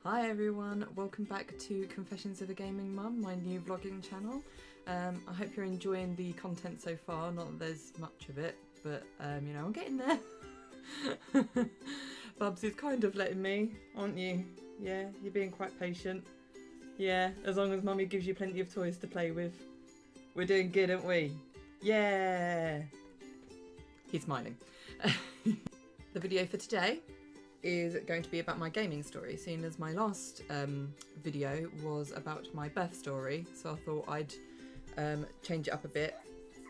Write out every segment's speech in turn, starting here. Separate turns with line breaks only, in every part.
Hi everyone, welcome back to Confessions of a Gaming Mum, my new vlogging channel. I hope you're enjoying the content so far, not that there's much of it, but you know, I'm getting there. Bubs is kind of letting me, aren't you? Yeah, you're being quite patient. Yeah, as long as Mummy gives you plenty of toys to play with. We're doing good, aren't we? Yeah! He's smiling. The video for today is going to be about my gaming story, seeing as my last video was about my birth story, so I thought I'd change it up a bit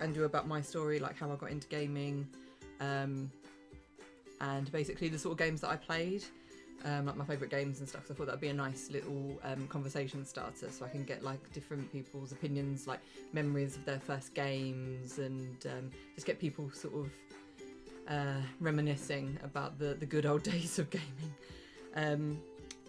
and do about my story, like how I got into gaming, and basically the sort of games that I played, like my favourite games and stuff. So I thought that'd be a nice little conversation starter, so I can get like different people's opinions, like memories of their first games, and just get people sort of reminiscing about the good old days of gaming.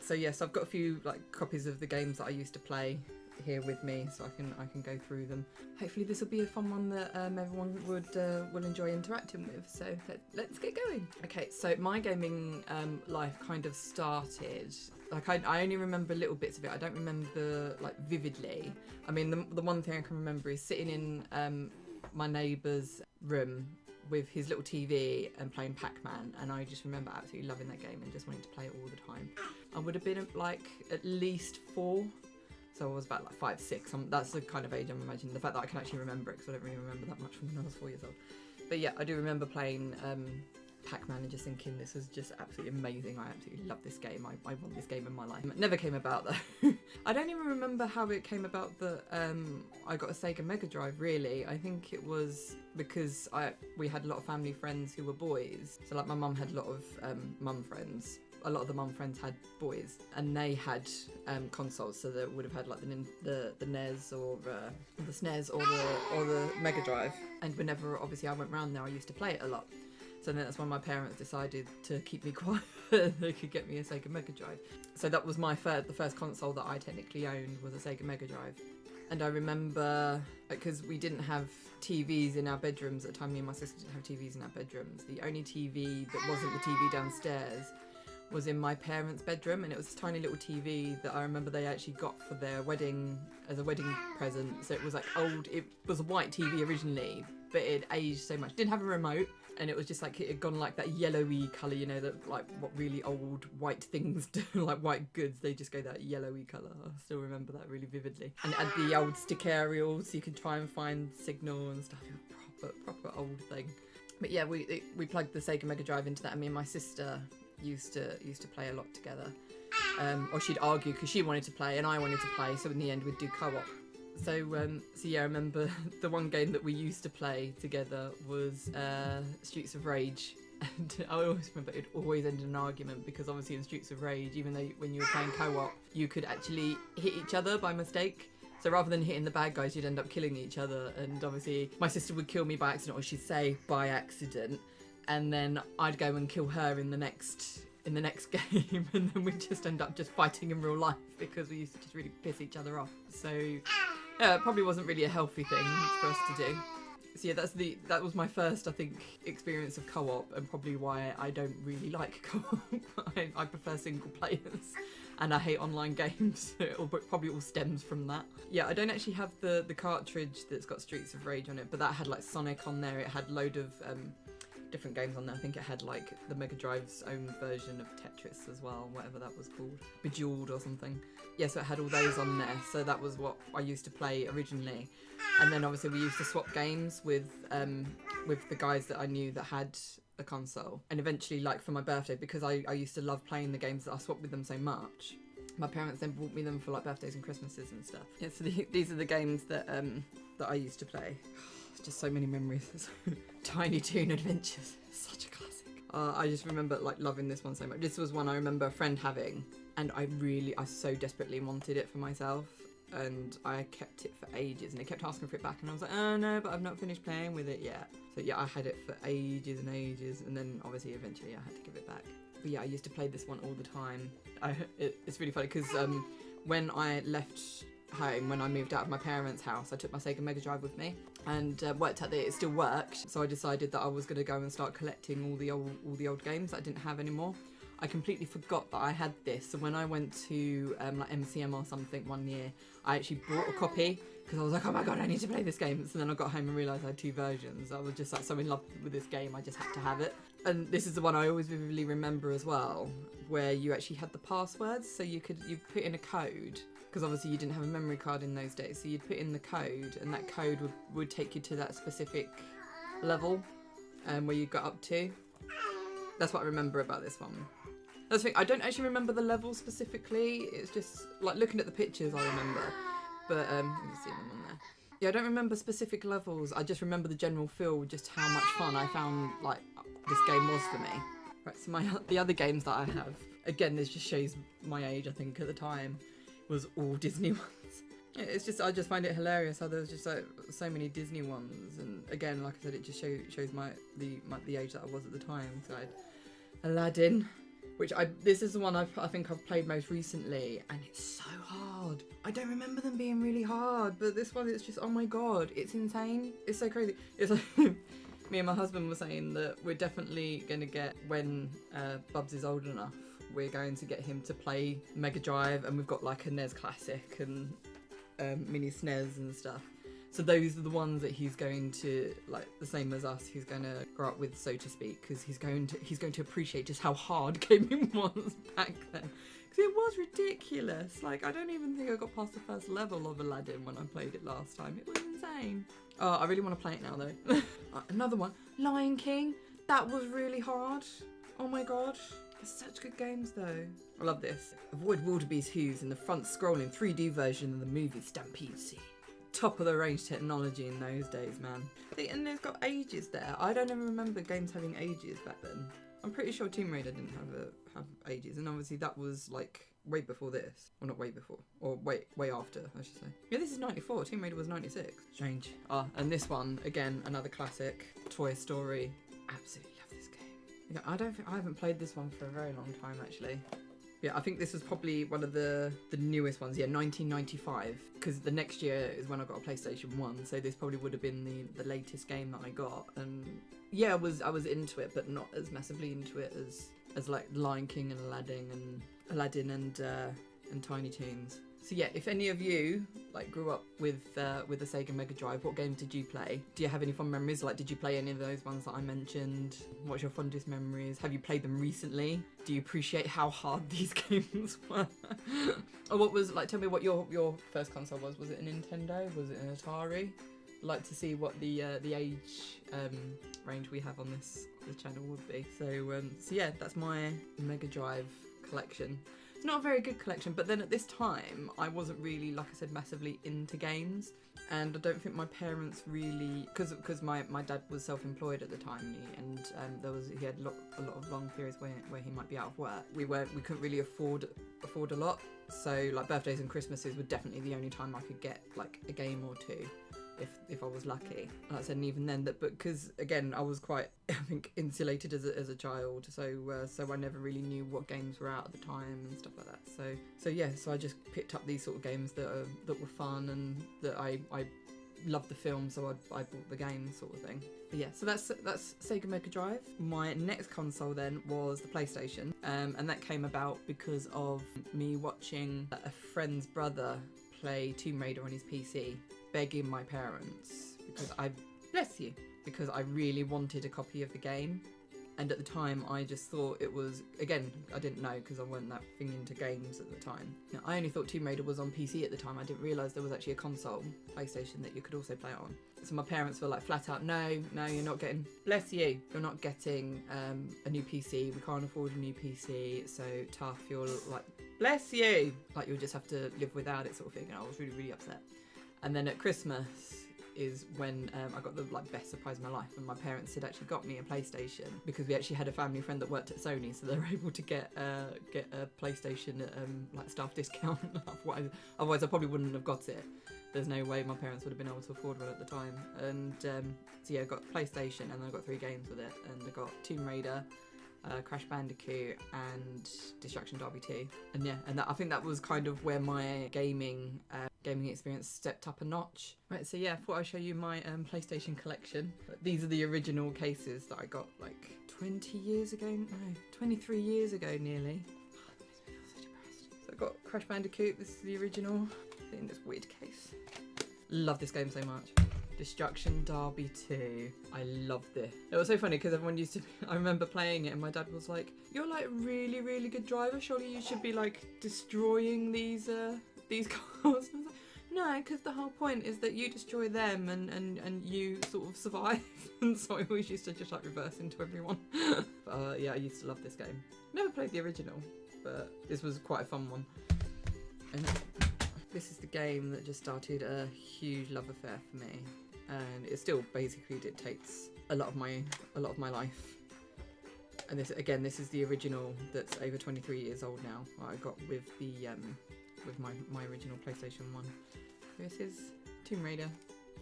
So yes, I've got a few like copies of the games that I used to play here with me, so I can go through them. Hopefully this will be a fun one that everyone will enjoy interacting with. So let's get going. Okay, so my gaming life kind of started, like I only remember little bits of it. I don't remember like vividly. I mean, the one thing I can remember is sitting in my neighbour's room with his little TV and playing Pac-Man, and I just remember absolutely loving that game and just wanting to play it all the time. I would have been like at least 4, so I was about like 5, 6. That's the kind of age I'm imagining. The fact that I can actually remember it, because I don't really remember that much from when I was 4 years old. But yeah, I do remember playing Pac-Man and just thinking this was just absolutely amazing. I absolutely love this game. I want this game in my life. It never came about though. I don't even remember how it came about that I got a Sega Mega Drive, really. I think it was because we had a lot of family friends who were boys. So like my mum had a lot of mum friends. A lot of the mum friends had boys, and they had consoles, so they would have had like the NES or the SNES or the Mega Drive. And whenever obviously I went round there, I used to play it a lot. So then that's when my parents decided to keep me quiet. They could get me a Sega Mega Drive. So that was the first console that I technically owned was a Sega Mega Drive. And I remember, because we didn't have TVs in our bedrooms at the time, me and my sister didn't have TVs in our bedrooms. The only TV that wasn't the TV downstairs was in my parents' bedroom, and it was a tiny little TV that I remember they actually got for their wedding, as a wedding present. So it was like old, it was a white TV originally, but it aged so much. It didn't have a remote, and it was just like, it had gone like that yellowy colour, you know, that like what really old white things do, like white goods, they just go that yellowy colour. I still remember that really vividly. And it had the old stick aerials, so you could try and find signal and stuff. Proper old thing. But yeah, we plugged the Sega Mega Drive into that, and me and my sister used to play a lot together. Or she'd argue because she wanted to play and I wanted to play, so in the end we'd do co-op. So yeah, I remember the one game that we used to play together was Streets of Rage, and I always remember it always ended in an argument, because obviously in Streets of Rage, even though when you were playing co-op, you could actually hit each other by mistake. So rather than hitting the bad guys, you'd end up killing each other, and obviously my sister would kill me by accident, or she'd say by accident, and then I'd go and kill her in the next game, and then we'd just end up just fighting in real life, because we used to just really piss each other off. So it probably wasn't really a healthy thing for us to do. So yeah, that was my first, I think, experience of co-op, and probably why I don't really like co-op. I prefer single players, and I hate online games. It probably all stems from that. Yeah, I don't actually have the cartridge that's got Streets of Rage on it, but that had like Sonic on there. It had load of different games on there. I think it had like the Mega Drive's own version of Tetris as well, whatever that was called, Bejeweled or something. Yeah, so it had all those on there, so that was what I used to play originally. And then obviously we used to swap games with the guys that I knew that had a console. And eventually, like for my birthday, because I used to love playing the games that I swapped with them so much, my parents then bought me them for like birthdays and Christmases and stuff. Yeah, so these are the games that I used to play. Just so many memories. Tiny Toon Adventures, such a classic. I just remember like loving this one so much. This was one I remember a friend having, and I so desperately wanted it for myself, and I kept it for ages, and it kept asking for it back, and I was like, oh no, but I've not finished playing with it yet. So yeah, I had it for ages and ages, and then obviously eventually I had to give it back. But yeah, I used to play this one all the time. It's really funny because when I left home, when I moved out of my parents' house, I took my Sega Mega Drive with me, and worked out that it still worked. So I decided that I was going to go and start collecting all the old games that I didn't have anymore. I completely forgot that I had this. So when I went to like MCM or something one year, I actually bought a copy because I was like, oh my god, I need to play this game. So then I got home and realised I had 2 versions. I was just like so in love with this game, I just had to have it. And this is the one I always vividly remember as well, where you actually had the passwords, so you put in a code, because obviously you didn't have a memory card in those days, so you'd put in the code, and that code would take you to that specific level where you got up to. That's what I remember about this one. That's the thing, I don't actually remember the level specifically, it's just like looking at the pictures I remember, but you can see them on there. Yeah, I don't remember specific levels, I just remember the general feel, just how much fun I found like this game was for me. Right, so the other games that I have, again, this just shows my age, I think, at the time, was all Disney ones. It's just, I just find it hilarious how there's just like so many Disney ones, and again, like I said, it just shows the age that I was at the time. So I had Aladdin, which this is the one I think I've played most recently, and it's so hard. I don't remember them being really hard, but this one, it's just, oh my god, it's insane. It's so crazy. It's like me and my husband were saying that we're definitely going to get, when Bubs is old enough, we're going to get him to play Mega Drive, and we've got like a NES Classic and mini SNES and stuff. So those are the ones that he's going to, like the same as us, he's going to grow up with, so to speak, because he's going to appreciate just how hard gaming was back then. Because it was ridiculous. Like, I don't even think I got past the first level of Aladdin when I played it last time. It was insane. Oh, I really want to play it now though. Another one, Lion King. That was really hard. Oh my god. There's such good games though. I love this. Avoid wildebeest hooves in the front scrolling 3D version of the movie Stampede scene. Top of the range technology in those days, man. And it's got ages there. I don't even remember games having ages back then. I'm pretty sure Tomb Raider didn't have ages, and obviously that was like way before this. Well, not way before, or way after, I should say. Yeah, this is 94. Tomb Raider was 96. Strange. And this one, again, another classic. Toy Story. Absolutely love this game. Yeah, I haven't played this one for a very long time, actually. Yeah, I think this was probably one of the newest ones. Yeah, 1995, because the next year is when I got a PlayStation 1, so this probably would have been the latest game that I got. And yeah, I was into it, but not as massively into it as like Lion King and Aladdin and Tiny Toons. So yeah, if any of you like grew up with the Sega Mega Drive, what games did you play? Do you have any fond memories? Like, did you play any of those ones that I mentioned? What's your fondest memories? Have you played them recently? Do you appreciate how hard these games were? Or what was, like, tell me what your first console was. Was it a Nintendo? Was it an Atari? I'd like to see what the age range we have on the channel would be. So yeah, that's my Mega Drive collection. Not a very good collection, but then at this time I wasn't really, like I said, massively into games, and I don't think my parents really, because my dad was self-employed at the time, and he had a lot of long periods where he might be out of work. We couldn't really afford a lot, so like birthdays and Christmases were definitely the only time I could get like a game or two, if I was lucky. Like I said, and even then, but because again I was quite, I think, insulated as a child, so I never really knew what games were out at the time and stuff like that. So I just picked up these sort of games that were fun, and that I loved the film, so I bought the game, sort of thing. But yeah, so that's Sega Mega Drive. My next console then was the PlayStation, and that came about because of me watching a friend's brother play Tomb Raider on his PC, begging my parents because I really wanted a copy of the game. And at the time I just thought it was, again, I didn't know because I wasn't that thing into games at the time. Now, I only thought Tomb Raider was on PC at the time. I didn't realise there was actually a console, PlayStation, that you could also play it on. So my parents were like flat out, no, you're not getting, bless you, you're not getting a new PC. We can't afford a new PC, it's so tough. You're like, bless you, like you'll just have to live without it, sort of thing. And I was really, really upset. And then at Christmas is when I got the best surprise of my life, and my parents had actually got me a PlayStation, because we actually had a family friend that worked at Sony, so they were able to get a PlayStation at staff discount. Otherwise I probably wouldn't have got it. There's no way my parents would have been able to afford one at the time. And so yeah, I got a PlayStation, and I got 3 games with it, and I got Tomb Raider, Crash Bandicoot, and Destruction Derby 2. And yeah, and I think that was kind of where my gaming gaming experience stepped up a notch. Right, so yeah, I thought I'd show you my PlayStation collection. These are the original cases that I got like 20 years ago, no, 23 years ago nearly. Oh, that makes me feel so depressed. So I got Crash Bandicoot, this is the original, in this weird case. Love this game so much. Destruction Derby 2. I love this. It was so funny because everyone used to, I remember playing it and my dad was like, you're like a really, really good driver, surely you should be like destroying these cars. And I was like, no, because the whole point is that you destroy them and you sort of survive. And so I always used to just like reverse into everyone. But yeah, I used to love this game. Never played the original, but this was quite a fun one. And this is the game that just started a huge love affair for me. And it still basically dictates a lot of my life. And this again, this is the original that's over 23 years old now. I got with the with my original PlayStation 1. This is Tomb Raider.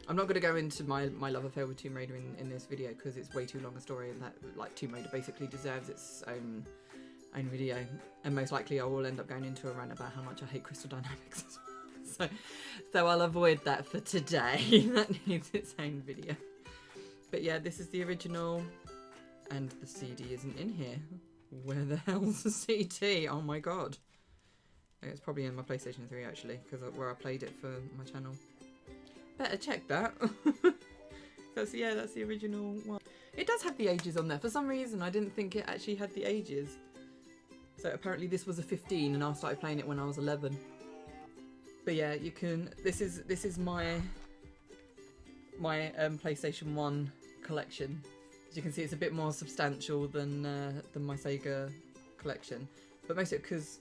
I'm not going to go into my love affair with Tomb Raider in this video because it's way too long a story, and that like Tomb Raider basically deserves its own video. And most likely I will end up going into a rant about how much I hate Crystal Dynamics as well. So I'll avoid that for today. That needs its own video. But yeah, this is the original, and the CD isn't in here. Where the hell's the CD? Oh my god. It's probably in my PlayStation 3 actually, because where I played it for my channel. Better check that. That's the original one. It does have the ages on there. For some reason I didn't think it actually had the ages. So apparently this was a 15 and I started playing it when I was 11. But yeah, you can. This is my PlayStation 1 collection. As you can see, it's a bit more substantial than my Sega collection. But mostly because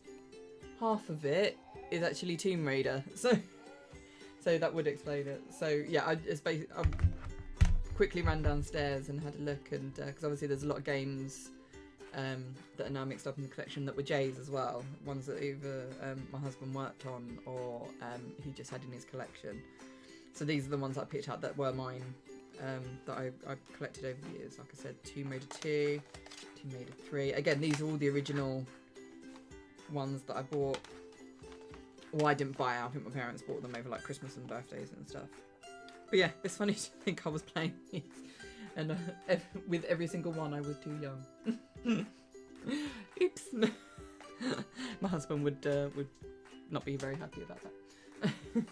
half of it is actually Tomb Raider, so that would explain it. So yeah, I quickly ran downstairs and had a look, and because obviously there's a lot of games that are now mixed up in the collection that were Jay's as well, ones that either my husband worked on or he just had in his collection. So these are the ones I picked out that were mine, that I collected over the years. Like I said, Tomb Raider 2, Tomb Raider 3. Again, these are all the original ones that I bought. Well, I didn't buy. I think my parents bought them over like Christmas and birthdays and stuff. But yeah, it's funny to think I was playing these, and with every single one I was too young. Oops. My husband would not be very happy about that.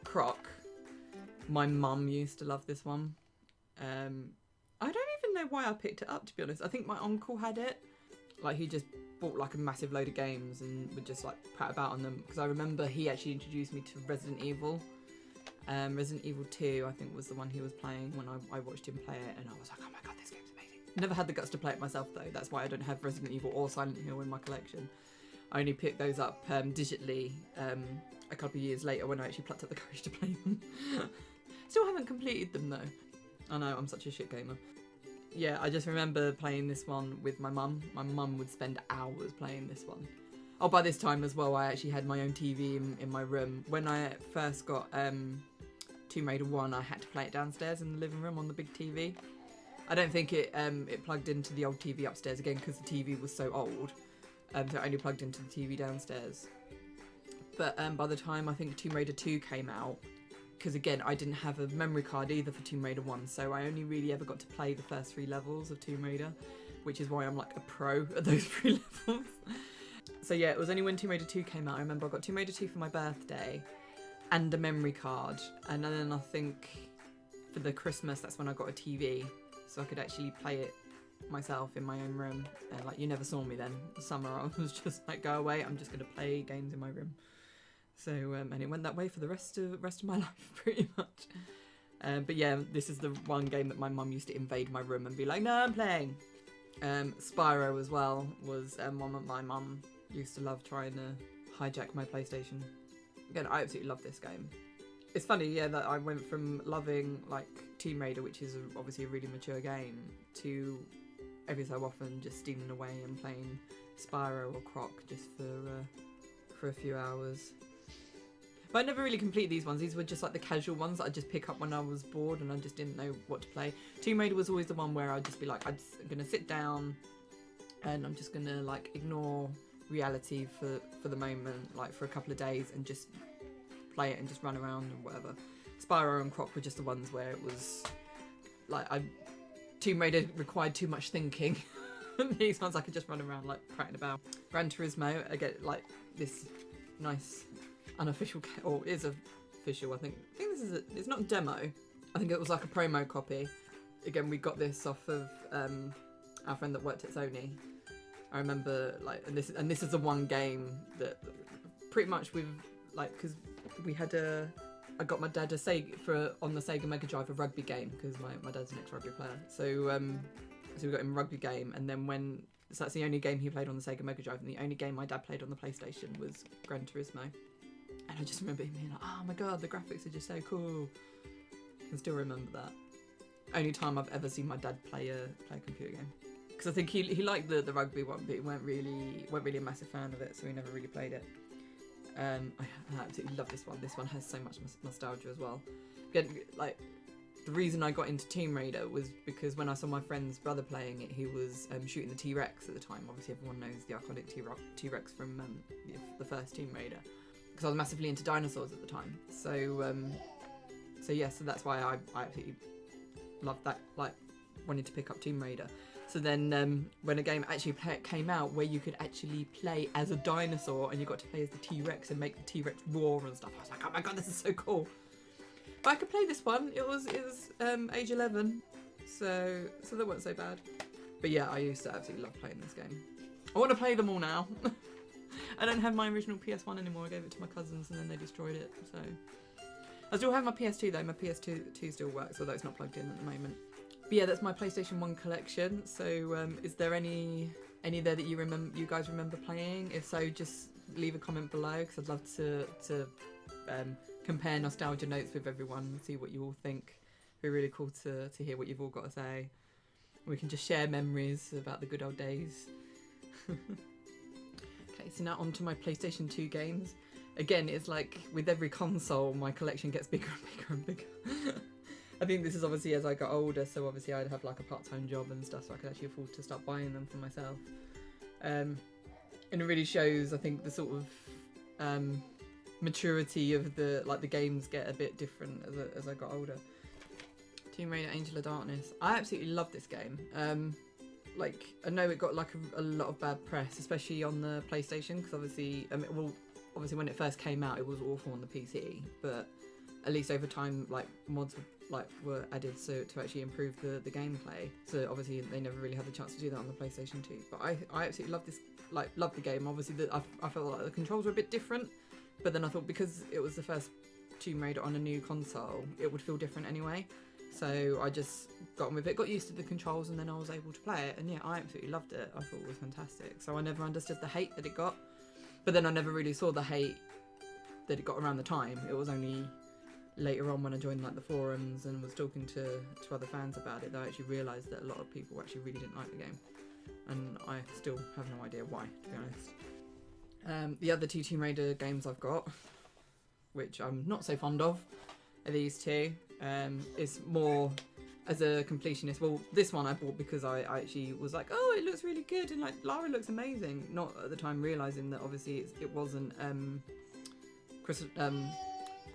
Croc. My mum used to love this one. I don't even know why I picked it up, to be honest. I think my uncle had it. Like, he just bought like a massive load of games and would just like pat about on them, because I remember he actually introduced me to Resident Evil. Resident Evil 2 I think was the one he was playing when I watched him play it, and I was like, oh my god, this game's amazing. Never had the guts to play it myself though. That's why I don't have Resident Evil or Silent Hill in my collection. I only picked those up digitally a couple of years later when I actually plucked up the courage to play them. Still haven't completed them though. I know, I'm such a shit gamer. Yeah, I just remember playing this one with my mum. My mum would spend hours playing this one. Oh, by this time as well, I actually had my own TV in my room. When I first got Tomb Raider 1, I had to play it downstairs in the living room on the big TV. I don't think it plugged into the old TV upstairs again because the TV was so old. So it only plugged into the TV downstairs. But by the time I think Tomb Raider 2 came out, because again, I didn't have a memory card either for Tomb Raider 1, so I only really ever got to play the first 3 levels of Tomb Raider, which is why I'm like a pro at those 3 levels. So yeah, it was only when Tomb Raider 2 came out, I remember I got Tomb Raider 2 for my birthday and a memory card, and then I think for the Christmas, that's when I got a TV, so I could actually play it myself in my own room. And like, you never saw me then. The summer I was just like, go away, I'm just going to play games in my room. So, and it went that way for the rest of my life, pretty much. But yeah, this is the one game that my mum used to invade my room and be like, no, I'm playing. Spyro as well was one that my mum used to love trying to hijack my PlayStation. Again, I absolutely love this game. It's funny, yeah, that I went from loving like Tomb Raider, which is obviously a really mature game, to every so often just stealing away and playing Spyro or Croc just for a few hours. But I never really completed these ones. These were just like the casual ones that I'd just pick up when I was bored and I just didn't know what to play. Tomb Raider was always the one where I'd just be like, I'm going to sit down and I'm just going to like ignore reality for the moment, like for a couple of days, and just play it and just run around and whatever. Spyro and Croc were just the ones where it was like Tomb Raider required too much thinking. These ones I could just run around like cracking about. Gran Turismo, I get like this nice unofficial, or is official. I think this is it's not a demo. I think it was like a promo copy. Again, we got this off of our friend that worked at Sony. I remember like, and this is the one game that pretty much we've like, because we had I got my dad a Sega on the Sega Mega Drive a rugby game, because my dad's an ex-rugby player. So we got him a rugby game, and then so that's the only game he played on the Sega Mega Drive, and the only game my dad played on the PlayStation was Gran Turismo. And I just remember him being like, oh my god, the graphics are just so cool. I can still remember that. Only time I've ever seen my dad play a computer game. Because I think he liked the rugby one, but he weren't really a massive fan of it, so he never really played it. I absolutely love this one. This one has so much nostalgia as well. Again, like, the reason I got into Tomb Raider was because when I saw my friend's brother playing it, he was shooting the T-Rex at the time. Obviously, everyone knows the iconic T-Rex from the first Tomb Raider. Because I was massively into dinosaurs at the time. So that's why I absolutely loved that, like, wanted to pick up Tomb Raider. So then when a game actually came out where you could actually play as a dinosaur and you got to play as the T-Rex and make the T-Rex roar and stuff, I was like, oh my god, this is so cool. But I could play this one. It was age 11, so that wasn't so bad. But yeah, I used to absolutely love playing this game. I want to play them all now. I don't have my original PS1 anymore. I gave it to my cousins and then they destroyed it. So I still have my PS2 though. My PS2 still works, although it's not plugged in at the moment. But yeah, that's my PlayStation 1 collection. So is there any there that you guys remember playing? If so, just leave a comment below, because I'd love to compare nostalgia notes with everyone and see what you all think. It'd be really cool to hear what you've all got to say. We can just share memories about the good old days. Okay, so now on to my PlayStation 2 games. Again, it's like with every console, my collection gets bigger and bigger and bigger. I think this is obviously as I got older, so obviously I'd have like a part-time job and stuff, so I could actually afford to start buying them for myself. And it really shows, I think, the sort of maturity of the games get a bit different as I got older. Tomb Raider: Angel of Darkness. I absolutely love this game. Like, I know it got like a lot of bad press, especially on the PlayStation, because obviously, obviously when it first came out, it was awful on the PC. But at least over time, like mods were added to actually improve the gameplay. So obviously they never really had the chance to do that on the PlayStation 2. But I absolutely love this. Love the game. Obviously, I felt like the controls were a bit different. But then I thought because it was the first Tomb Raider on a new console, it would feel different anyway. So I just got on with it, got used to the controls, and then I was able to play it. And yeah, I absolutely loved it. I thought it was fantastic. So I never understood the hate that it got. But then I never really saw the hate that it got around the time. It was only later on when I joined like the forums and was talking to other fans about it that I actually realised that a lot of people actually really didn't like the game. And I still have no idea why, to be honest. The other two Tomb Raider games I've got, which I'm not so fond of, are these two. It's more as a completionist. Well, this one I bought because I actually was like, oh, it looks really good, and like Lara looks amazing. Not at the time realising that obviously it wasn't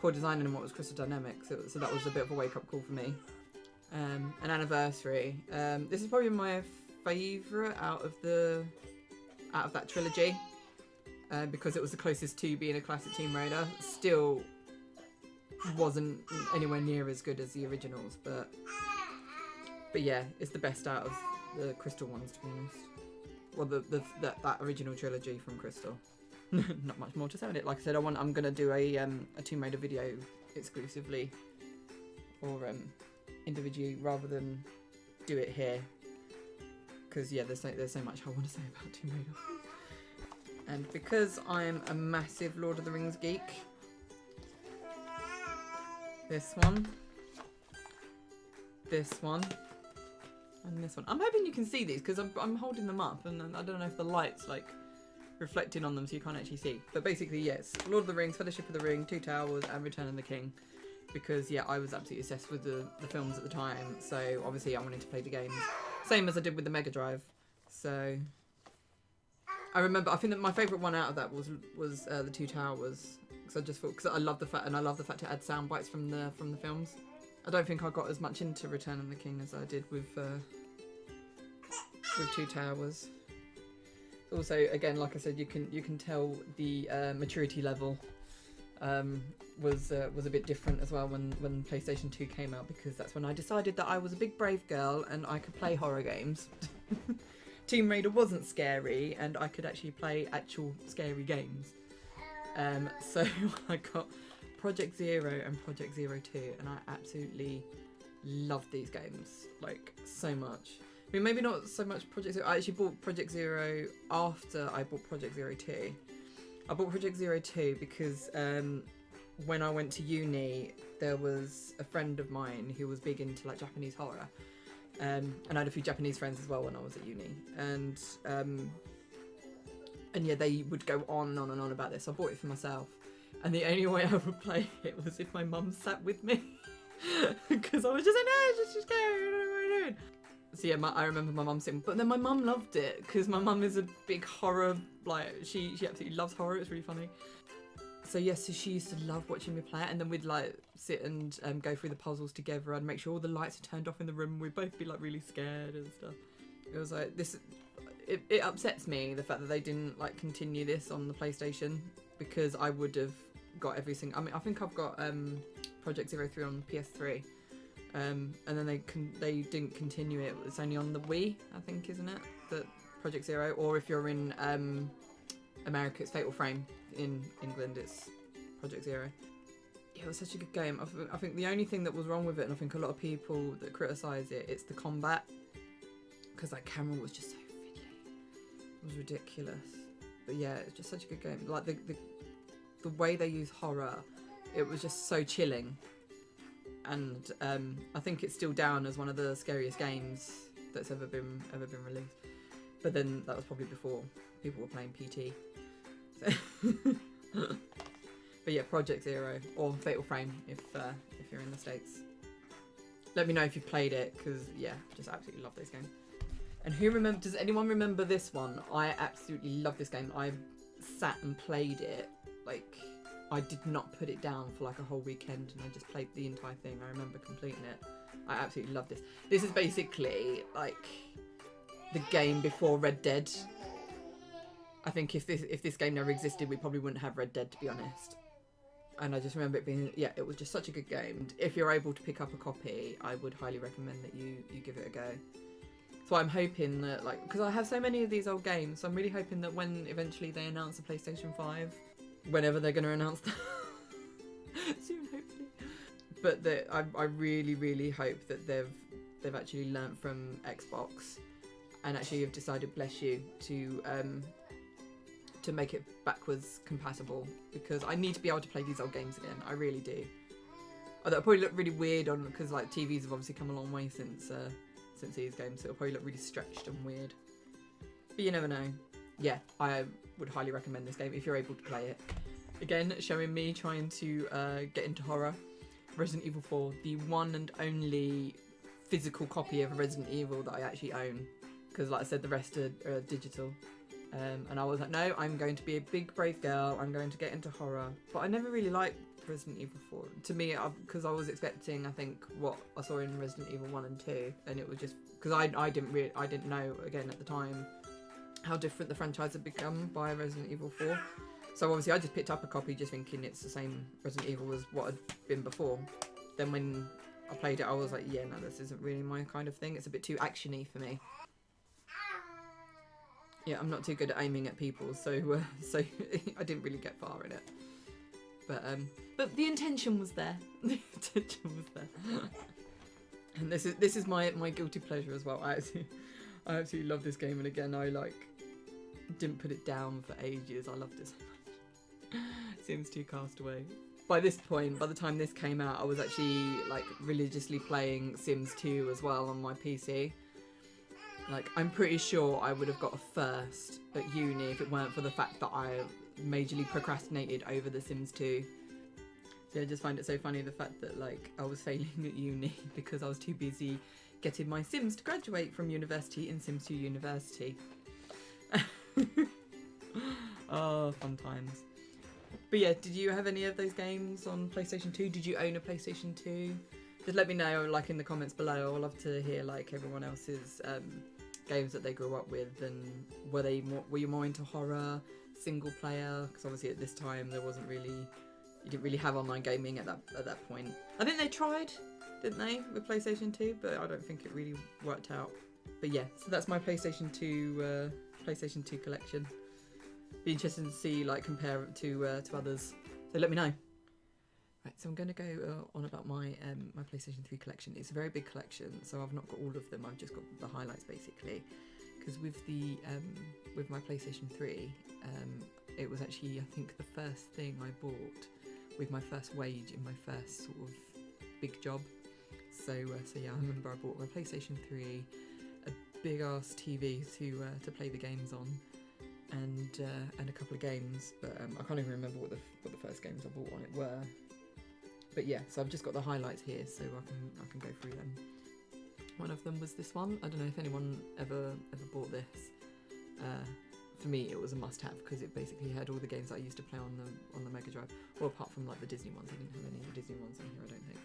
core design anymore, it was Crystal Dynamics. So that was a bit of a wake up call for me. An Anniversary. This is probably my favourite out of that trilogy. Because it was the closest to being a classic Tomb Raider. Still wasn't anywhere near as good as the originals, but yeah, it's the best out of the Crystal ones, to be honest. Well, that original trilogy from Crystal. Not much more to say on it. Like I said, I'm gonna do a Tomb Raider video exclusively or individually rather than do it here, because yeah, there's so much I want to say about Tomb Raider. And because I'm a massive Lord of the Rings geek, this one, and this one. I'm hoping you can see these because I'm holding them up, and I don't know if the light's like reflecting on them so you can't actually see. But basically, yes, Lord of the Rings, Fellowship of the Ring, Two Towers, and Return of the King. Because yeah, I was absolutely obsessed with the films at the time, so obviously I wanted to play the games. Same as I did with the Mega Drive. So I think that my favourite one out of that was the Two Towers, because I just thought, because I love the fact, and I love the fact it adds sound bites from the films. I don't think I got as much into Return of the King as I did with Two Towers. Also, again, like I said, you can tell the maturity level was a bit different as well when PlayStation 2 came out, because that's when I decided that I was a big brave girl and I could play horror games. Tomb Raider wasn't scary and I could actually play actual scary games. So I got Project Zero and Project Zero 2, and I absolutely loved these games, like, so much. I mean, maybe not so much Project Zero. I actually bought Project Zero after I bought Project Zero 2. I bought Project Zero 2 because when I went to uni, there was a friend of mine who was big into like Japanese horror. And I had a few Japanese friends as well when I was at uni. And yeah, they would go on and on about this. So I bought it for myself. And the only way I would play it was if my mum sat with me. Because I was just like, no, it's just scary, I don't know what I'm doing. So yeah, I remember my mum sitting, but then my mum loved it because my mum is a big horror, like, she absolutely loves horror. It's really funny. So yes, so she used to love watching me play it, and then we'd like sit and go through the puzzles together. I'd make sure all the lights are turned off in the room. We'd both be like really scared and stuff. It was like this. It upsets me, the fact that they didn't like continue this on the PlayStation, because I would have got everything. I mean, I think I've got Project Zero 3 on PS3. And then they didn't continue it. It's only on the Wii, I think, isn't it? The Project Zero, or if you're in America, it's Fatal Frame. In England, it's Project Zero. Yeah, it was such a good game. I think the only thing that was wrong with it, and I think a lot of people that criticise it, it's the combat, because that camera was just so fiddly. It was ridiculous. But yeah, it's just such a good game. Like the way they use horror, it was just so chilling. And I think it's still down as one of the scariest games that's ever been released. But then that was probably before people were playing PT. So but yeah, Project Zero or Fatal Frame if you're in the States. Let me know if you've played it, because yeah, just absolutely love this game. And does anyone remember this one? I absolutely love this game. I sat and played it, like, I did not put it down for like a whole weekend, and I just played the entire thing. I remember completing it. I absolutely love this. This is basically like the game before Red Dead. I think if this game never existed, we probably wouldn't have Red Dead, to be honest. And I just remember it being, yeah, it was just such a good game. If you're able to pick up a copy, I would highly recommend that you give it a go. So I'm hoping that, like, because I have so many of these old games, so I'm really hoping that when eventually they announce the PlayStation 5, whenever they're going to announce that, soon hopefully, but that I really, really hope that they've actually learnt from Xbox and actually have decided, bless you, to make it backwards compatible, because I need to be able to play these old games again. I really do. Although it'll probably look really weird on, because like TVs have obviously come a long way since these games, so it'll probably look really stretched and weird. But you never know. Yeah, I would highly recommend this game if you're able to play it. Again, showing me trying to get into horror. Resident Evil 4, the one and only physical copy of Resident Evil that I actually own, because like I said, the rest are digital. And I was like, no, I'm going to be a big brave girl, I'm going to get into horror. But I never really liked Resident Evil 4. To me, because I was expecting, I think, what I saw in Resident Evil 1 and 2, and it was just, because I didn't know, again, at the time, how different the franchise had become by Resident Evil 4. So obviously I just picked up a copy just thinking it's the same Resident Evil as what had been before. Then when I played it, I was like, yeah, no, this isn't really my kind of thing. It's a bit too action-y for me. Yeah, I'm not too good at aiming at people, so I didn't really get far in it. But the intention was there. The intention was there. And this is my guilty pleasure as well. I absolutely love this game, and again, I didn't put it down for ages. I loved it so much. Sims 2 Castaway. By this point, by the time this came out, I was actually religiously playing Sims 2 as well on my PC. I'm pretty sure I would have got a first at uni if it weren't for the fact that I majorly procrastinated over The Sims 2. So I just find it so funny, the fact that I was failing at uni because I was too busy getting my Sims to graduate from university in Sims 2 University. Oh, fun times. But yeah, did you have any of those games on PlayStation 2? Did you own a PlayStation 2? Just let me know, like, in the comments below. I'd love to hear, like, everyone else's games that they grew up with, and were you more into horror, single player? Because obviously at this time there wasn't really, you didn't really have online gaming at that point. I think they tried, didn't they, with PlayStation 2, but I don't think it really worked out. But yeah, so that's my PlayStation 2 collection. Be interested to see, like, compare it to others. So let me know. Right, so I'm going to go on about my my PlayStation 3 collection. It's a very big collection, so I've not got all of them. I've just got the highlights basically. Because with the with my PlayStation 3, it was actually, I think, the first thing I bought with my first wage in my first sort of big job. So yeah, I remember I bought my PlayStation 3, a big ass TV to play the games on, and a couple of games, but I can't even remember what the first games I bought on it were. But yeah, so I've just got the highlights here, so I can go through them. One of them was this one. I don't know if anyone ever bought this. For me, it was a must-have because it basically had all the games I used to play on the Mega Drive. Well, apart from like the Disney ones, I didn't have any of the Disney ones on here, I don't think.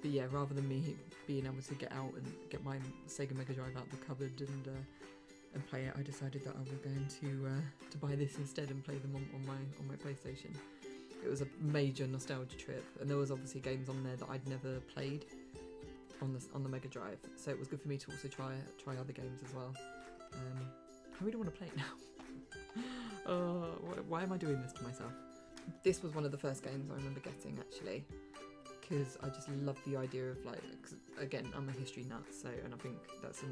But yeah, rather than me being able to get out and get my Sega Mega Drive out the cupboard and play it, I decided that I was going to buy this instead and play them on my PlayStation. It was a major nostalgia trip, and there was obviously games on there that I'd never played on the Mega Drive, so it was good for me to also try other games as well. I really want to play it now. Why am I doing this to myself? This was one of the first games I remember getting, actually, because I just love the idea of, like, 'cause again, I'm a history nut, so, and I think that's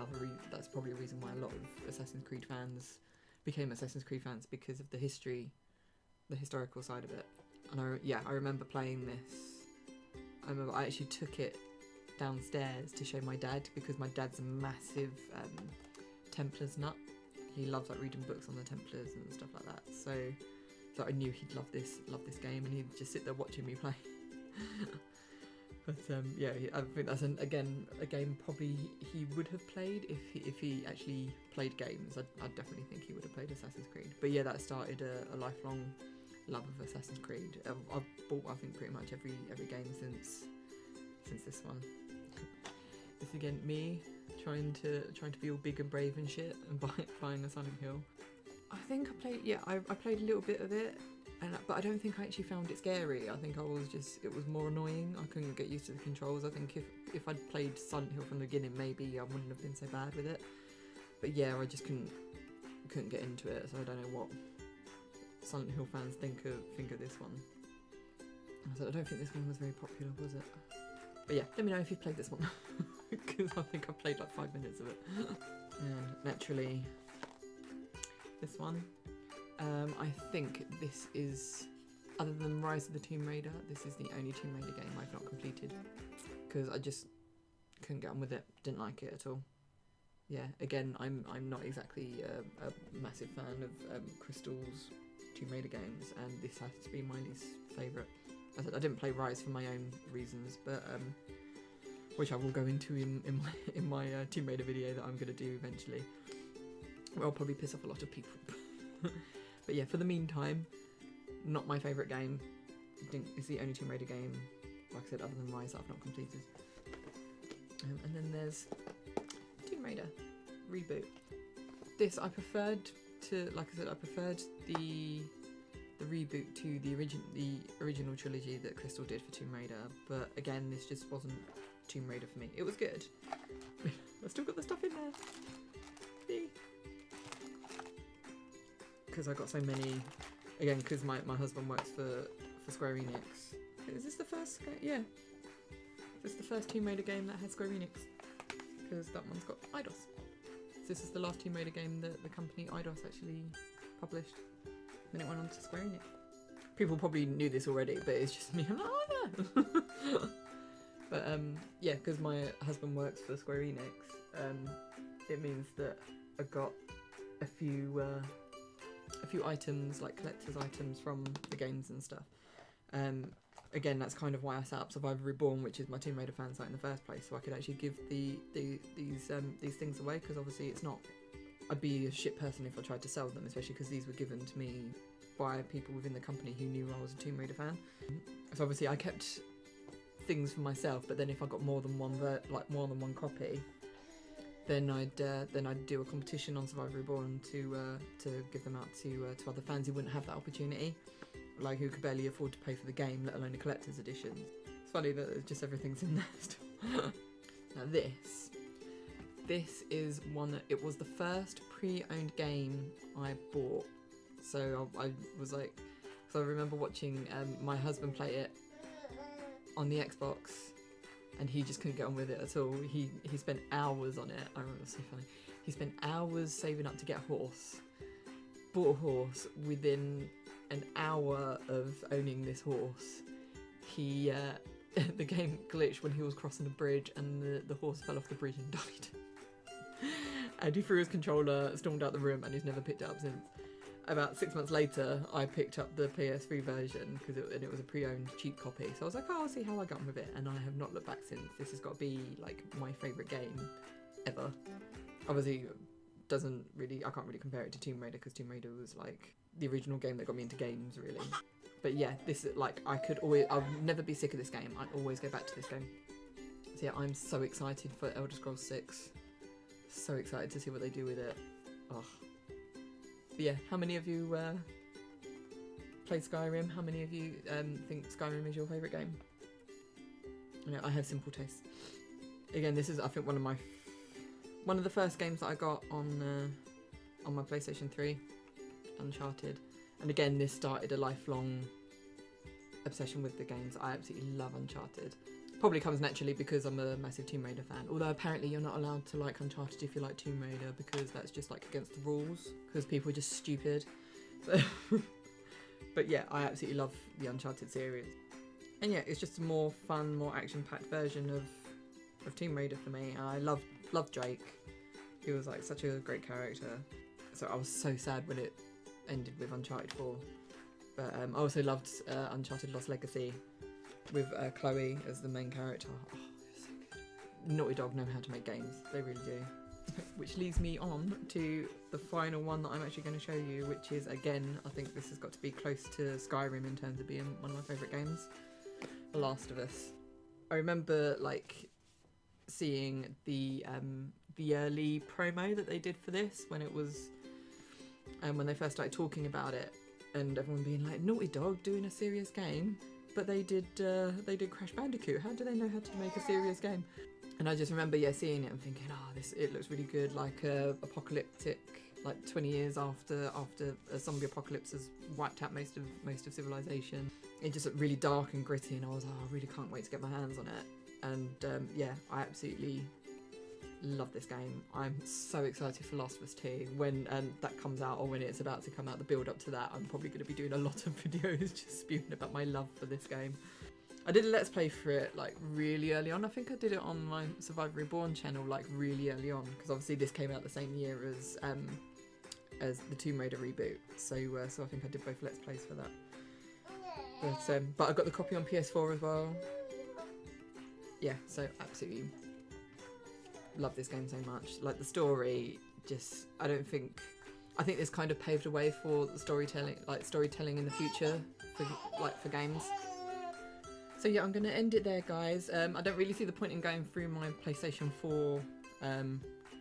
that's probably a reason why a lot of Assassin's Creed fans became Assassin's Creed fans, because of the historical side of it. And I remember playing this. I remember I actually took it downstairs to show my dad, because my dad's a massive Templars nut. He loves, like, reading books on the Templars and stuff like that. So I knew he'd love this game, and he'd just sit there watching me play. But yeah, I think that's again a game probably he would have played if he actually played games. I definitely think he would have played Assassin's Creed. But yeah, that started a lifelong love of Assassin's Creed. I've bought, I think, pretty much every game since this one. This again, me trying to be all big and brave and shit and buying a Silent Hill. I think I played a little bit of it, but I don't think I actually found it scary. I think it was more annoying. I couldn't get used to the controls. I think if I'd played Silent Hill from the beginning, maybe I wouldn't have been so bad with it. But yeah, I just couldn't get into it, so I don't know what Silent Hill fans think of this one. I don't think this one was very popular, was it? But yeah, let me know if you've played this one, because I think I've played like 5 minutes of it. And naturally, this one. I think this is, other than Rise of the Tomb Raider, this is the only Tomb Raider game I've not completed, because I just couldn't get on with it, didn't like it at all. Yeah, again, I'm not exactly a massive fan of Crystal's Tomb Raider games, and this has to be my least favourite. I didn't play Rise for my own reasons, but which I will go into in my Tomb Raider video that I'm going to do eventually. Well, I'll probably piss off a lot of people. But yeah, for the meantime, not my favourite game. It's the only Tomb Raider game, like I said, other than Rise, that I've not completed. And then there's Tomb Raider Reboot. This I preferred to, like I said, I preferred the reboot to the original trilogy that Crystal did for Tomb Raider. But again, this just wasn't Tomb Raider for me. It was good. I still got the stuff in there. See? Because I got so many, again, because my husband works for Square Enix. Is this the first game? Yeah. This is the first Tomb Raider game that had Square Enix, because that one's got Eidos. So this is the last Tomb Raider game that the company Eidos actually published. Then it went on to Square Enix. People probably knew this already, but it's just me. I'm like, oh yeah. But yeah, because my husband works for Square Enix, it means that I got a few items, like collector's items from the games and stuff. Again, that's kind of why I set up Survivor Reborn, which is my Tomb Raider fan site in the first place, so I could actually give these things away, because obviously it's not. I'd be a shit person if I tried to sell them, especially because these were given to me by people within the company who knew I was a Tomb Raider fan. So obviously I kept things for myself, but then if I got more than one copy, then I'd do a competition on Survivor Reborn to give them out to other fans who wouldn't have that opportunity, like who could barely afford to pay for the game, let alone a collector's edition. It's funny that just everything's in there still. Now this is one that, it was the first pre-owned game I bought. So I was like, so I remember watching my husband play it on the Xbox, and he just couldn't get on with it at all. He spent hours on it. I remember, it was so funny. He spent hours saving up to get a horse. Bought a horse. Within an hour of owning this horse, he the game glitched when he was crossing a bridge, and the horse fell off the bridge and died. And he threw his controller, stormed out the room, and he's never picked it up since. About 6 months later, I picked up the PS3 version because it was a pre-owned cheap copy. So I was like, oh, I'll see how I got on with it, and I have not looked back since. This has got to be like my favourite game ever. Obviously, I can't really compare it to Tomb Raider because Tomb Raider was like the original game that got me into games, really. But yeah, this is like, I'll never be sick of this game. I'd always go back to this game. So yeah, I'm so excited for Elder Scrolls 6. So excited to see what they do with it. Oh. But yeah, how many of you played Skyrim? How many of you think Skyrim is your favourite game? You know, I have simple tastes. Again, this is, I think, one of the first games that I got on my PlayStation 3, Uncharted. And again, this started a lifelong obsession with the games. I absolutely love Uncharted. Probably comes naturally because I'm a massive Tomb Raider fan. Although apparently you're not allowed to like Uncharted if you like Tomb Raider, because that's just like against the rules, because people are just stupid. So but yeah, I absolutely love the Uncharted series. And yeah, it's just a more fun, more action-packed version of Tomb Raider for me. And I love Drake. He was like such a great character. So I was so sad when it ended with Uncharted 4. But I also loved Uncharted Lost Legacy, with Chloe as the main character. Oh, it's so good. Naughty Dog know how to make games. They really do. Which leads me on to the final one that I'm actually going to show you, which is, again, I think this has got to be close to Skyrim in terms of being one of my favourite games. The Last of Us. I remember like seeing the early promo that they did for this when it was when they first started talking about it, and everyone being like, Naughty Dog doing a serious game. But they did Crash Bandicoot. How do they know how to make a serious game? And I just remember, yeah, seeing it and thinking, it looks really good, like apocalyptic, like 20 years after a zombie apocalypse has wiped out most of civilization. It just looked really dark and gritty, and I was like, I really can't wait to get my hands on it. And yeah, I absolutely love this game. I'm so excited for Last of Us 2 when that comes out, or when it's about to come out. The build up to that, I'm probably going to be doing a lot of videos just spewing about my love for this game. I did a Let's Play for it like really early on. I think I did it on my Survivor Reborn channel like really early on, because obviously this came out the same year as the Tomb Raider reboot. So I think I did both Let's Plays for that. But I got the copy on PS4 as well. Yeah, so absolutely love this game so much. Like the story, just I think this kind of paved the way for the storytelling in the future for games. So yeah, I'm going to end it there, guys. I don't really see the point in going through my PlayStation 4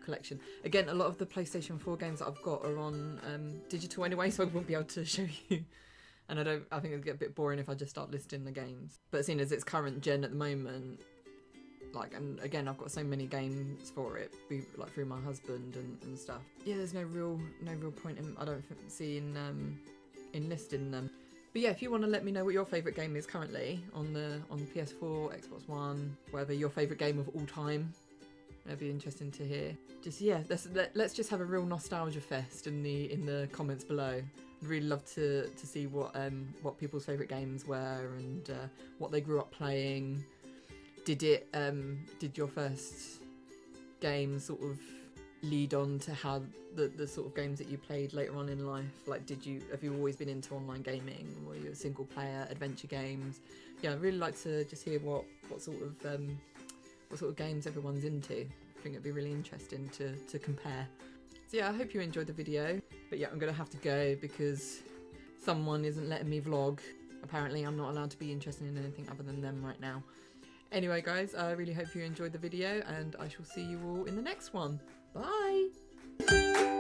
collection. Again, a lot of the PlayStation 4 games that I've got are on digital anyway, so I won't be able to show you. And I think it'd get a bit boring if I just start listing the games. But seeing as it's current gen at the moment, like, and again, I've got so many games for it, like through my husband and stuff. Yeah, there's no real point in, I don't see in listing them. But yeah, if you want to let me know what your favourite game is currently on PS4, Xbox One, whatever your favourite game of all time, that'd be interesting to hear. Just yeah, let's just have a real nostalgia fest in the comments below. I'd really love to see what people's favourite games were and what they grew up playing. Did your first game sort of lead on to how the sort of games that you played later on in life? Like, have you always been into online gaming? Were you single player adventure games? Yeah, I'd really like to just hear what sort of games everyone's into. I think it'd be really interesting to compare. So yeah, I hope you enjoyed the video. But yeah, I'm gonna have to go because someone isn't letting me vlog. Apparently I'm not allowed to be interested in anything other than them right now. Anyway guys, I really hope you enjoyed the video and I shall see you all in the next one. Bye!